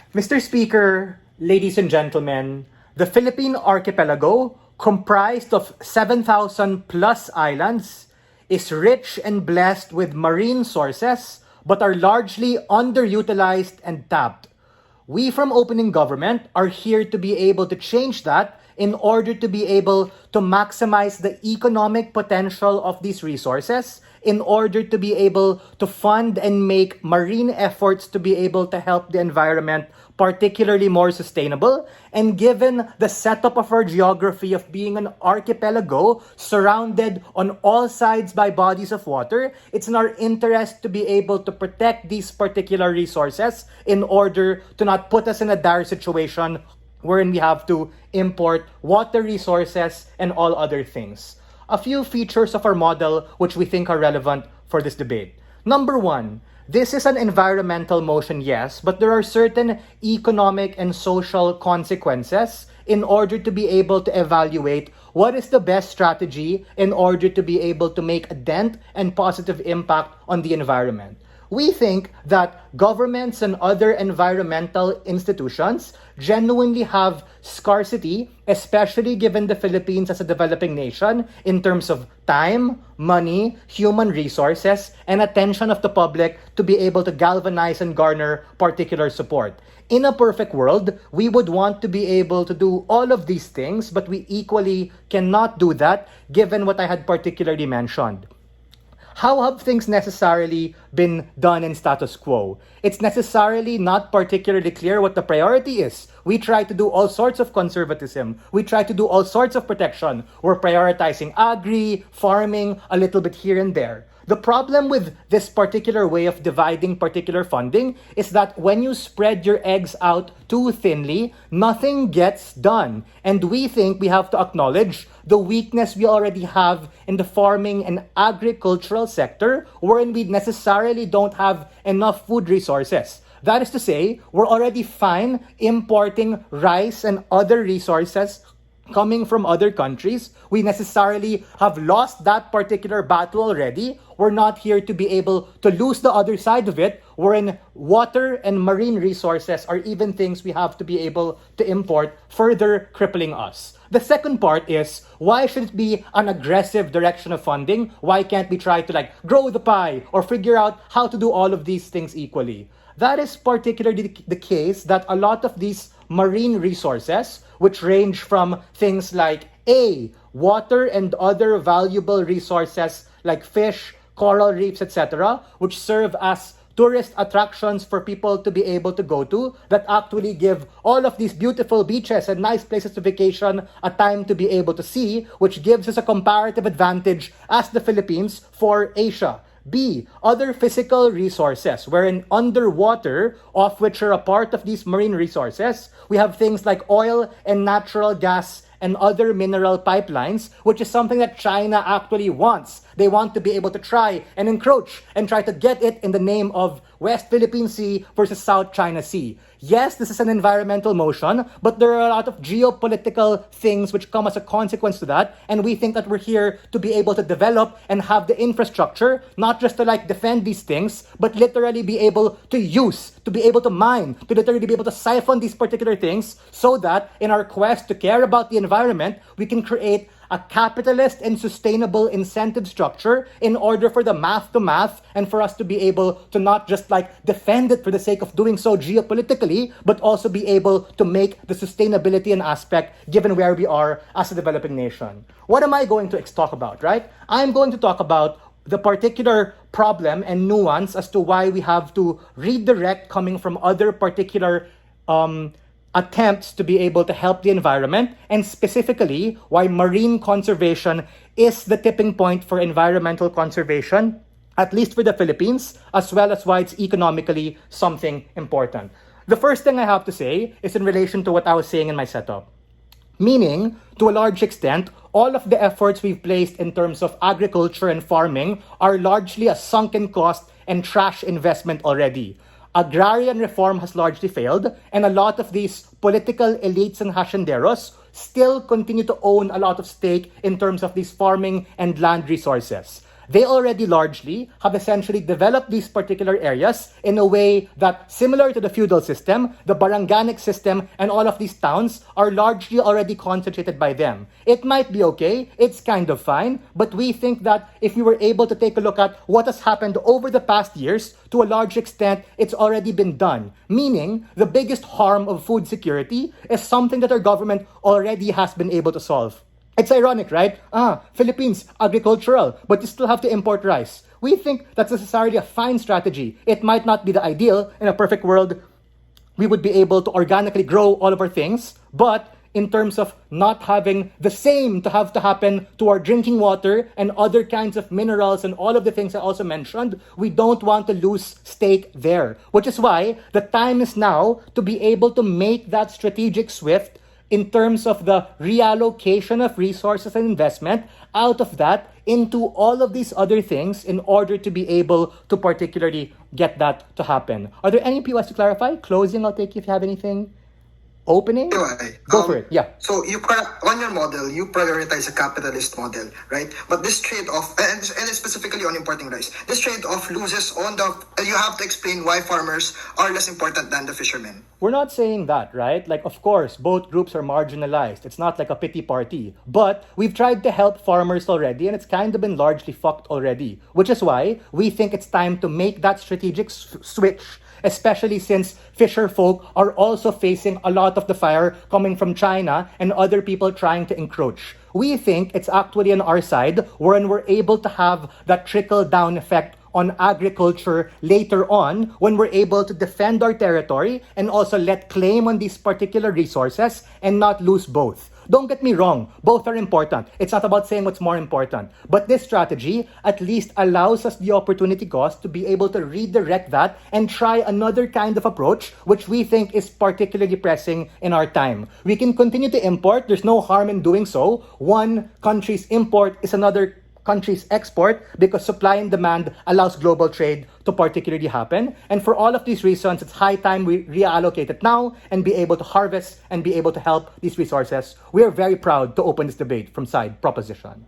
Mr. Speaker, ladies and gentlemen, the Philippine archipelago, comprised of 7,000 plus islands, is rich and blessed with marine sources but are largely underutilized and tapped. We from Opening Government are here to be able to change that in order to be able to maximize the economic potential of these resources, in order to be able to fund and make marine efforts to be able to help the environment particularly more sustainable. And given the setup of our geography of being an archipelago surrounded on all sides by bodies of water, it's in our interest to be able to protect these particular resources in order to not put us in a dire situation wherein we have to import water resources and all other things. A few features of our model which we think are relevant for this debate. Number one, this is an environmental motion, yes, but there are certain economic and social consequences in order to be able to evaluate what is the best strategy in order to be able to make a dent and positive impact on the environment. We think that governments and other environmental institutions genuinely have scarcity, especially given the Philippines as a developing nation, in terms of time, money, human resources, and attention of the public to be able to galvanize and garner particular support. In a perfect world, we would want to be able to do all of these things, but we equally cannot do that given what I had particularly mentioned. How have things necessarily been done in status quo? It's necessarily not particularly clear what the priority is. We try to do all sorts of conservatism. We try to do all sorts of protection. We're prioritizing agri, farming, a little bit here and there. The problem with this particular way of dividing particular funding is that when you spread your eggs out too thinly, nothing gets done. And we think we have to acknowledge the weakness we already have in the farming and agricultural sector, wherein we necessarily don't have enough food resources. That is to say, we're already fine importing rice and other resources coming from other countries. We necessarily have lost that particular battle already. We're not here to be able to lose the other side of it, wherein water and marine resources are even things we have to be able to import, further crippling us. The second part is, why should it be an aggressive direction of funding? Why can't we try to grow the pie or figure out how to do all of these things equally? That is particularly the case that a lot of these marine resources, which range from things like water and other valuable resources like fish, coral reefs, etc., which serve as tourist attractions for people to be able to go to, that actually give all of these beautiful beaches and nice places to vacation a time to be able to see, which gives us a comparative advantage as the Philippines for Asia. B, other physical resources, wherein underwater, of which are a part of these marine resources, we have things like oil and natural gas and other mineral pipelines, which is something that China actually wants. They want to be able to try and encroach and try to get it in the name of West Philippine Sea versus South China Sea. Yes, this is an environmental motion, but there are a lot of geopolitical things which come as a consequence to that, and we think that we're here to be able to develop and have the infrastructure, not just to defend these things, but literally be able to use, to be able to mine, to literally be able to siphon these particular things, so that in our quest to care about the environment, we can create a capitalist and sustainable incentive structure in order for the math to math and for us to be able to not just defend it for the sake of doing so geopolitically, but also be able to make the sustainability an aspect given where we are as a developing nation. What am I going to talk about, right? I'm going to talk about the particular problem and nuance as to why we have to redirect coming from other particular attempts to be able to help the environment, and specifically why marine conservation is the tipping point for environmental conservation, at least for the Philippines, as well as why it's economically something important. The first thing I have to say is in relation to what I was saying in my setup. Meaning, to a large extent, all of the efforts we've placed in terms of agriculture and farming are largely a sunken cost and trash investment already. Agrarian reform has largely failed, and a lot of these political elites and hacienderos still continue to own a lot of stake in terms of these farming and land resources. they already largely have essentially developed these particular areas in a way that, similar to the feudal system, the baranganic system and all of these towns are largely already concentrated by them. It might be okay, it's kind of fine, but we think that if we were able to take a look at what has happened over the past years, to a large extent, it's already been done. Meaning, the biggest harm of food security is something that our government already has been able to solve. It's ironic, right? Philippines, agricultural, but you still have to import rice. We think that's necessarily a fine strategy. It might not be the ideal. In a perfect world, we would be able to organically grow all of our things, but in terms of not having the same to have to happen to our drinking water and other kinds of minerals and all of the things I also mentioned, we don't want to lose stake there. Which is why the time is now to be able to make that strategic shift in terms of the reallocation of resources and investment out of that into all of these other things in order to be able to particularly get that to happen. Are there any POS to clarify? Closing, I'll take if you have anything. Opening? Go for it, yeah. So on your model, you prioritize a capitalist model, right? But this trade-off, and specifically on importing rice, this trade-off loses on you have to explain why farmers are less important than the fishermen. We're not saying that, right? Like, of course, both groups are marginalized. It's not like a pity party. But we've tried to help farmers already, and it's kind of been largely fucked already. Which is why we think it's time to make that strategic switch, especially since fisher folk are also facing a lot of the fire coming from China and other people trying to encroach. We think it's actually on our side when we're able to have that trickle-down effect on agriculture later on, when we're able to defend our territory and also let claim on these particular resources and not lose both. Don't get me wrong, both are important. It's not about saying what's more important. But this strategy at least allows us the opportunity cost to be able to redirect that and try another kind of approach, which we think is particularly pressing in our time. We can continue to import. There's no harm in doing so. One country's import is another country's export because supply and demand allows global trade to particularly happen. And for all of these reasons, it's high time we reallocate it now and be able to harvest and be able to help these resources. We are very proud to open this debate from side proposition.